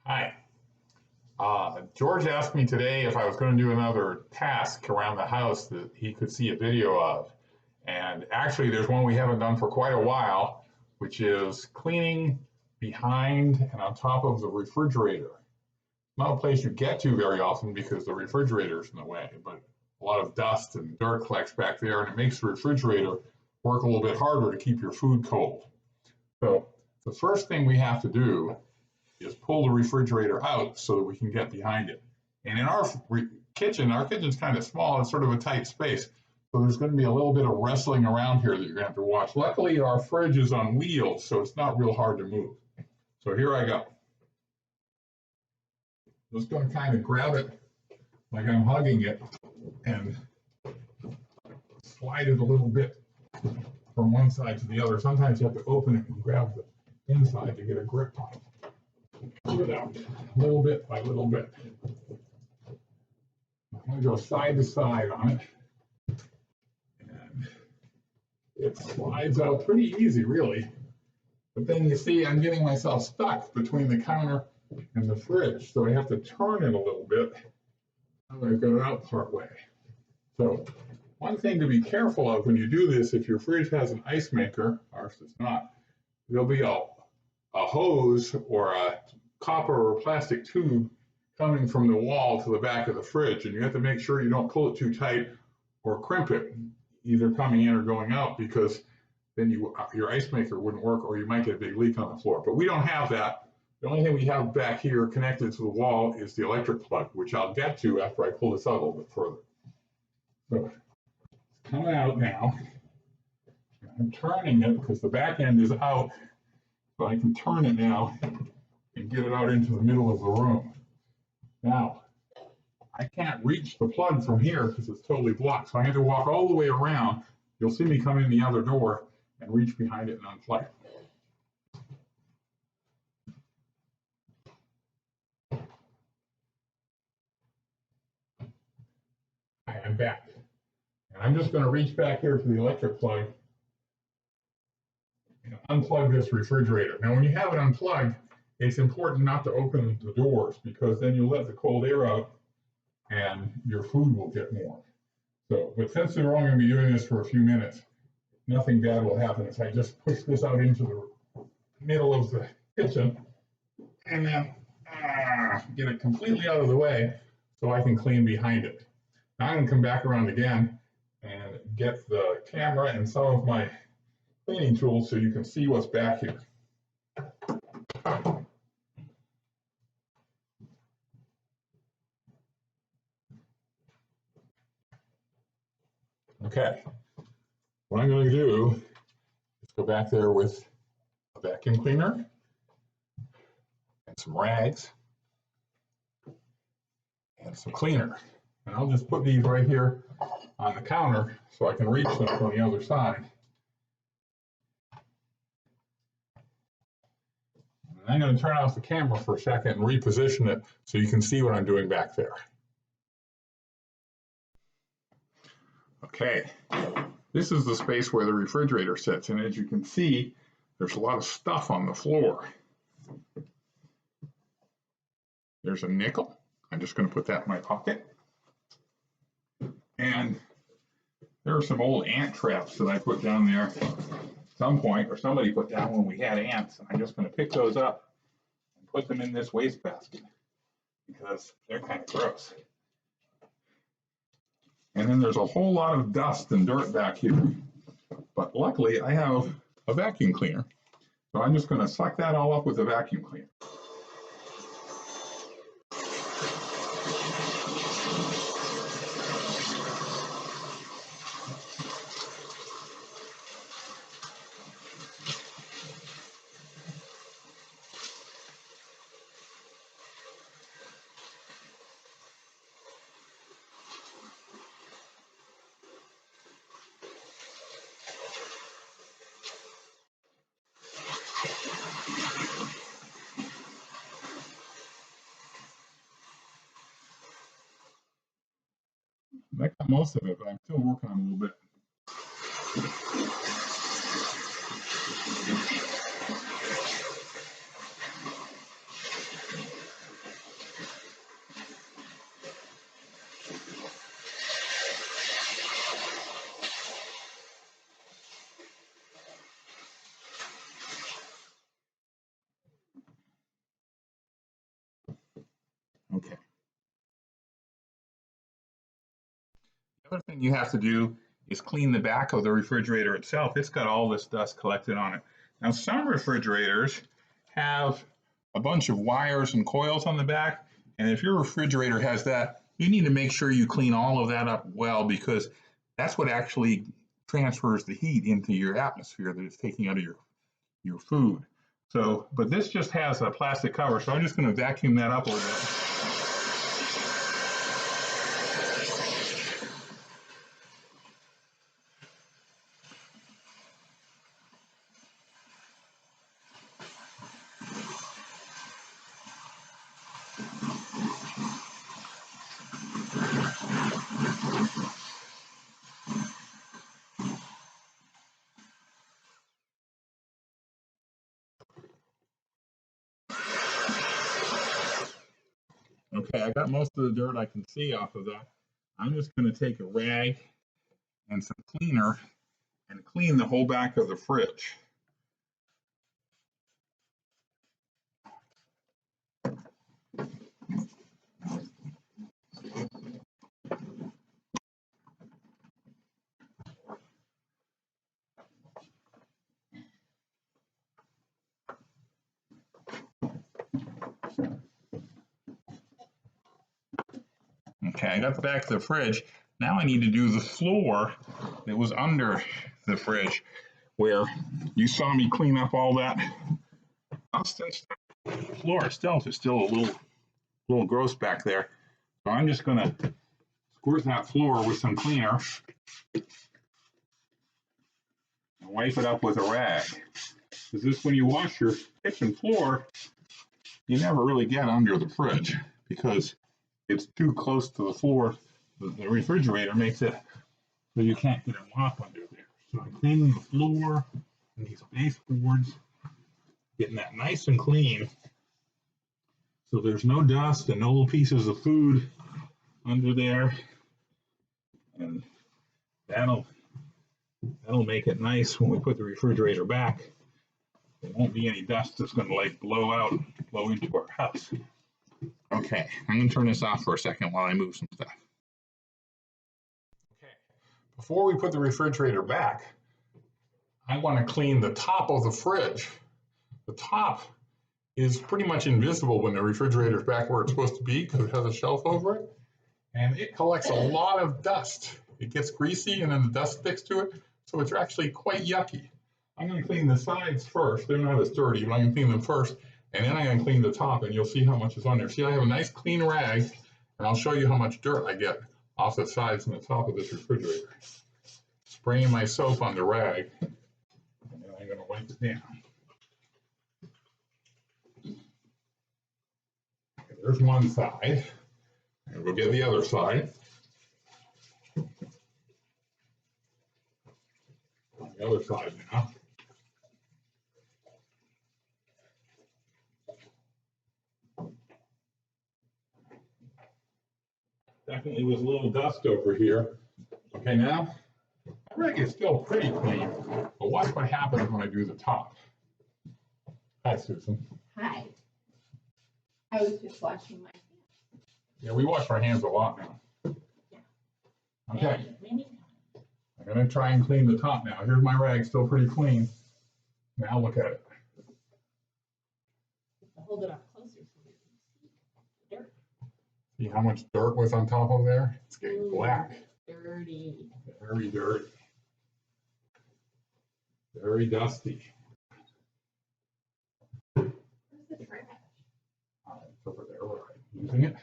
Hi. George asked me today if I was going to do another task around the house that he could see a video of. And actually, there's one we haven't done for quite a while, which is cleaning behind and on top of the refrigerator. Not a place you get to very often because the refrigerator's in the way, but a lot of dust and dirt collects back there, and it makes the refrigerator work a little bit harder to keep your food cold. So the first thing we have to do is pull the refrigerator out so that we can get behind it. And in our kitchen's kind of small, it's sort of a tight space. So there's going to be a little bit of wrestling around here that you're going to have to watch. Luckily, our fridge is on wheels, so it's not real hard to move. So here I go. Just going to kind of grab it like I'm hugging it and slide it a little bit from one side to the other. Sometimes you have to open it and grab the inside to get a grip on it. Pull it out little bit by little bit. I'm going to go side to side on it. And it slides out pretty easy, really. But then you see I'm getting myself stuck between the counter and the fridge. So I have to turn it a little bit. I'm going to get it out part way. So one thing to be careful of when you do this, if your fridge has an ice maker, ours does not, there'll be a hose or a copper or plastic tube coming from the wall to the back of the fridge, and you have to make sure you don't pull it too tight or crimp it, either coming in or going out, because then your ice maker wouldn't work, or you might get a big leak on the floor. But we don't have that. The only thing we have back here connected to the wall is the electric plug, which I'll get to after I pull this out a little bit further. So it's coming out now. I'm turning it because the back end is out, so I can turn it now and get it out into the middle of the room. Now, I can't reach the plug from here because it's totally blocked, so I have to walk all the way around. You'll see me come in the other door and reach behind it and unplug it. I'm back. And I'm just going to reach back here to the electric plug and unplug this refrigerator. Now, when you have it unplugged, it's important not to open the doors, because then you let the cold air out and your food will get warm. So, but since we're only going to be doing this for a few minutes, nothing bad will happen if I just push this out into the middle of the kitchen and then get it completely out of the way so I can clean behind it. Now I'm going to come back around again and get the camera and some of my cleaning tools so you can see what's back here. Okay, what I'm going to do is go back there with a vacuum cleaner and some rags and some cleaner. And I'll just put these right here on the counter so I can reach them from the other side. And I'm going to turn off the camera for a second and reposition it so you can see what I'm doing back there. Okay, this is the space where the refrigerator sits, and as you can see, there's a lot of stuff on the floor. There's a nickel. I'm just going to put that in my pocket. And there are some old ant traps that I put down there at some point, or somebody put down when we had ants. I'm just going to pick those up and put them in this wastebasket because they're kind of gross. And then there's a whole lot of dust and dirt back here. But luckily, I have a vacuum cleaner. So I'm just going to suck that all up with a vacuum cleaner. I got most of it, but I'm still working on a little bit. The other thing you have to do is clean the back of the refrigerator itself. It's got all this dust collected on it. Now, some refrigerators have a bunch of wires and coils on the back, and if your refrigerator has that, you need to make sure you clean all of that up well, because that's what actually transfers the heat into your atmosphere that it's taking out of your food. So, but this just has a plastic cover, so I'm just going to vacuum that up a little bit. Okay, I got most of the dirt I can see off of that. I'm just going to take a rag and some cleaner and clean the whole back of the fridge. Okay, I got the back of the fridge. Now I need to do the floor that was under the fridge, where you saw me clean up all that dust and stuff. The floor itself is still a little gross back there. So I'm just going to squirt that floor with some cleaner and wipe it up with a rag. Because this, when you wash your kitchen floor, you never really get under the fridge because it's too close to the floor. The refrigerator makes it so you can't get a mop under there. So I'm cleaning the floor and these baseboards, getting that nice and clean so there's no dust and no little pieces of food under there. And that'll make it nice when we put the refrigerator back. There won't be any dust that's going to like blow into our house. Okay, I'm going to turn this off for a second while I move some stuff. Okay, before we put the refrigerator back, I want to clean the top of the fridge. The top is pretty much invisible when the refrigerator is back where it's supposed to be because it has a shelf over it, and it collects a lot of dust. It gets greasy and then the dust sticks to it, so it's actually quite yucky. I'm going to clean the sides first. They're not as dirty, but I'm going to clean them first, and then I'm going to clean the top, and you'll see how much is on there. See, I have a nice clean rag, and I'll show you how much dirt I get off the sides and the top of this refrigerator. Spraying my soap on the rag, and then I'm going to wipe it down. Okay, there's one side, and we'll get the other side. On the other side now. Definitely was a little dust over here. Okay, now, my rag is still pretty clean, but watch what happens when I do the top. Hi, Susan. Hi. I was just washing my hands. Yeah, we wash our hands a lot now. Yeah. Okay, Many times. I'm going to try and clean the top now. Here's my rag, still pretty clean. Now look at it. Hold it up closer so you can see the dirt. See how much dirt was on top of there? It's getting black. Dirty. Very dirty. Very dusty. Where's the trash? It's over there, where I'm using it.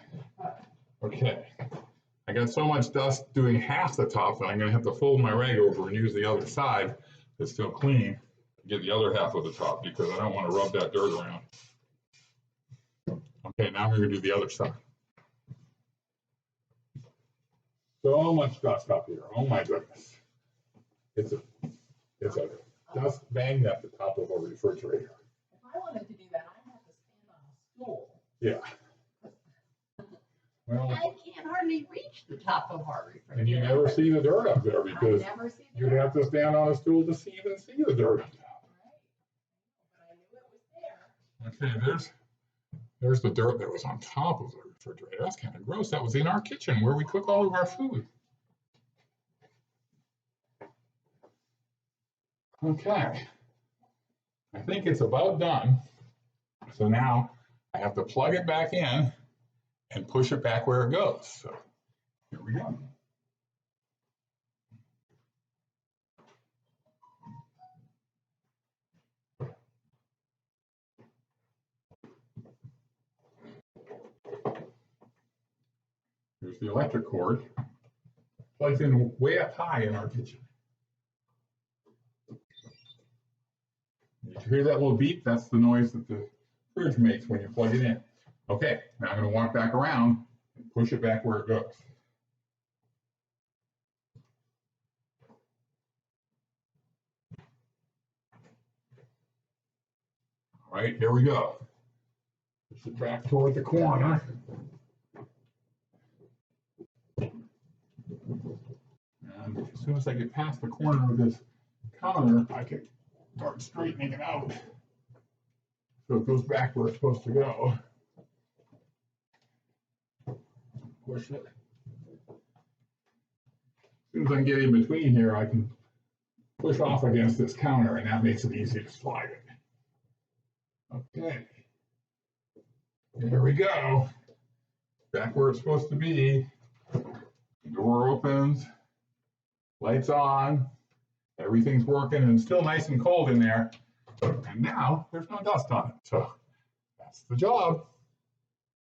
Okay. I got so much dust doing half the top that I'm going to have to fold my rag over and use the other side that's still clean to get the other half of the top because I don't want to rub that dirt around. Okay, now we're going to do the other side. So much dust up here. Oh my goodness. It's a dust bang at the top of a refrigerator. If I wanted to do that, I'd have to stand on a stool. Yeah. Well, I can't hardly reach the top of our refrigerator. and you never see the dirt up there because I never see the you'd dirt. have to stand on a stool to even see the dirt up top. Right. But I knew it was there. Okay, there's the dirt that was on top of the refrigerator. That's kind of gross. That was in our kitchen where we cook all of our food. Okay. I think it's about done. So now I have to plug it back in and push it back where it goes. So here we go. Here's the electric cord. Plugs in way up high in our kitchen. Did you hear that little beep? That's the noise that the fridge makes when you plug it in. Okay, now I'm going to walk back around and push it back where it goes. All right, here we go. Push it back toward the corner. And as soon as I get past the corner of this counter, I can start straightening it out. So it goes back where it's supposed to go. Push it. As soon as I can get in between here, I can push off against this counter, and that makes it easy to slide it. Okay. There we go. Back where it's supposed to be. Door opens, lights on, everything's working, and it's still nice and cold in there. And now there's no dust on it. So that's the job.